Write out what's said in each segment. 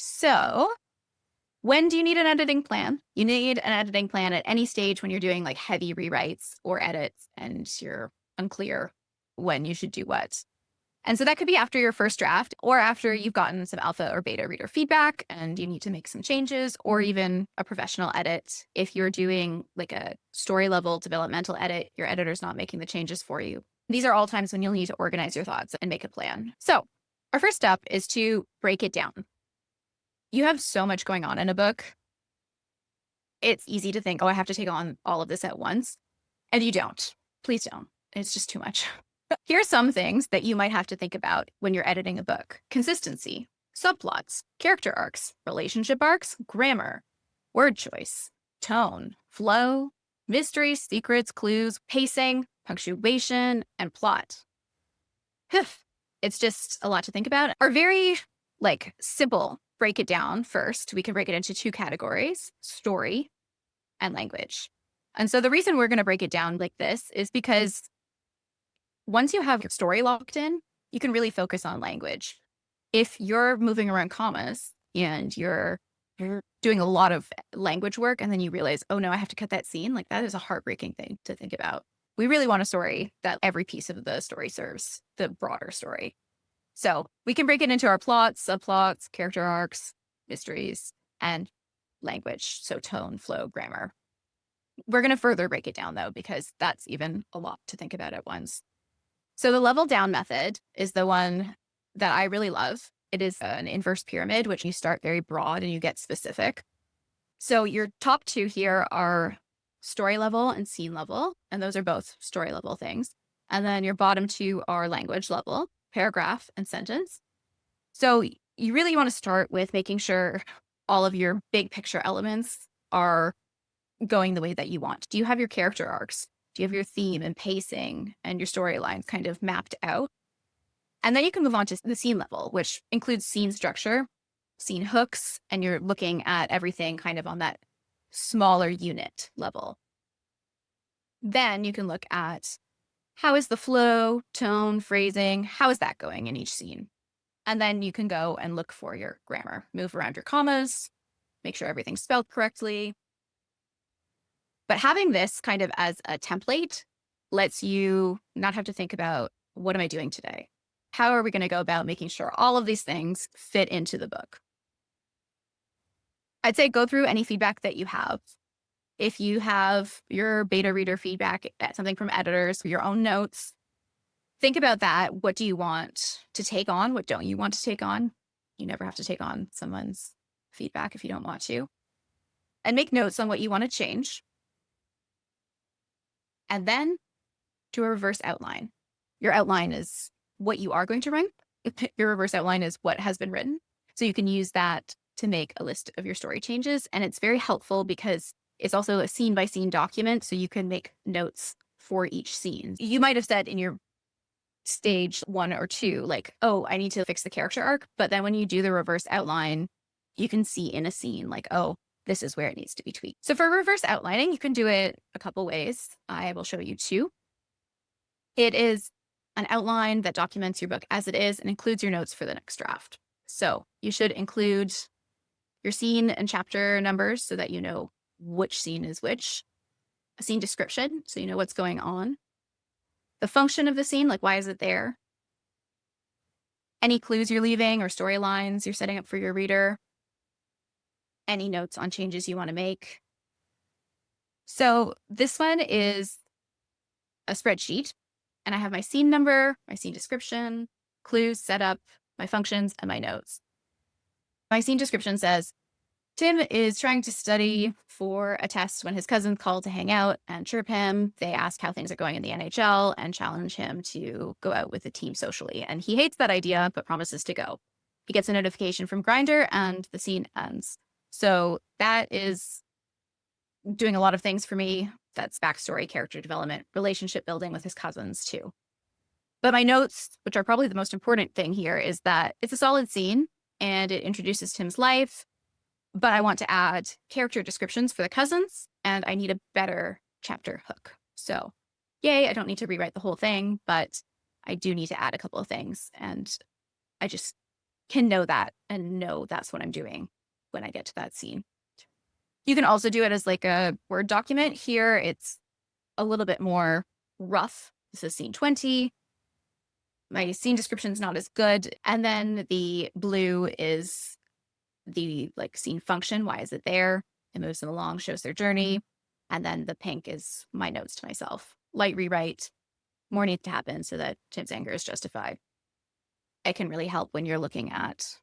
So when do you need an editing plan? You need an editing plan at any stage when you're doing like heavy rewrites or edits and you're unclear when you should do what. And so that could be after your first draft or after you've gotten some alpha or beta reader feedback and you need to make some changes, or even a professional edit. If you're doing like a story level developmental edit, your editor's not making the changes for you. These are all times when you'll need to organize your thoughts and make a plan. So our first step is to break it down. You have so much going on in a book. It's easy to think, oh, I have to take on all of this at once. And you don't. Please don't. It's just too much. Here are some things that you might have to think about when you're editing a book: consistency, subplots, character arcs, relationship arcs, grammar, word choice, tone, flow, mysteries, secrets, clues, pacing, punctuation, and plot. It's just a lot to think about. Our very simple break it down first. We can break it into two categories: story and language. And so the reason we're going to break it down like this is because once you have your story locked in, you can really focus on language. If you're moving around commas and you're doing a lot of language work and then you realize, oh no, I have to cut that scene, like that is a heartbreaking thing to think about. We really want a story that every piece of the story serves the broader story. So we can break it into our plots, subplots, character arcs, mysteries, and language. So tone, flow, grammar. We're going to further break it down though, because that's even a lot to think about at once. So the level down method is the one that I really love. It is an inverse pyramid, which you start very broad and you get specific. So your top two here are story level and scene level, and those are both story level things. And then your bottom two are language level, paragraph and sentence. So you really want to start with making sure all of your big picture elements are going the way that you want. Do you have your character arcs? Do you have your theme and pacing and your storylines kind of mapped out? And then you can move on to the scene level, which includes scene structure, scene hooks, and you're looking at everything kind of on that smaller unit level. Then you can look at how is the flow, tone, phrasing, how is that going in each scene? And then you can go and look for your grammar, move around your commas, make sure everything's spelled correctly. But having this kind of as a template lets you not have to think about, what am I doing today? How are we going to go about making sure all of these things fit into the book? I'd say go through any feedback that you have. If you have your beta reader feedback, something from editors, your own notes, think about that. What do you want to take on? What don't you want to take on? You never have to take on someone's feedback if you don't want to. And make notes on what you want to change. And then do a reverse outline. Your outline is what you are going to write. Your reverse outline is what has been written. So you can use that to make a list of your story changes. And it's very helpful because it's also a scene by scene document. So you can make notes for each scene. You might have said in your stage 1 or 2, like, oh, I need to fix the character arc. But then when you do the reverse outline, you can see in a scene like, oh, this is where it needs to be tweaked. So for reverse outlining, you can do it a couple ways. I will show you 2. It is an outline that documents your book as it is and includes your notes for the next draft. So you should include your scene and chapter numbers so that you know which scene is which. A scene description, so you know what's going on. The function of the scene, like why is it there? Any clues you're leaving or storylines you're setting up for your reader. Any notes on changes you want to make. So this one is a spreadsheet, and I have my scene number, my scene description, clues, setup, my functions, and my notes. My scene description says, Tim is trying to study for a test when his cousins call to hang out and chirp him. They ask how things are going in the NHL and challenge him to go out with the team socially. And he hates that idea, but promises to go. He gets a notification from Grindr and the scene ends. So that is doing a lot of things for me. That's backstory, character development, relationship building with his cousins too. But my notes, which are probably the most important thing here, is that it's a solid scene and it introduces Tim's life. But I want to add character descriptions for the cousins, and I need a better chapter hook. So yay, I don't need to rewrite the whole thing, but I do need to add a couple of things. And I just can know that and know that's what I'm doing when I get to that scene. You can also do it as like a Word document. Here, it's a little bit more rough. This is scene 20. My scene description is not as good. And then the blue is the like scene function. Why is it there? It moves them along, shows their journey. And then the pink is my notes to myself. Light rewrite, more needs to happen so that Tim's anger is justified. It can really help when you're looking at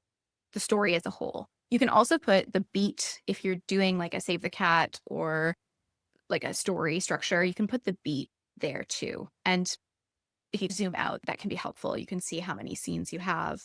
the story as a whole. You can also put the beat if you're doing like a Save the Cat or like a story structure, you can put the beat there too. And if you zoom out, that can be helpful. You can see how many scenes you have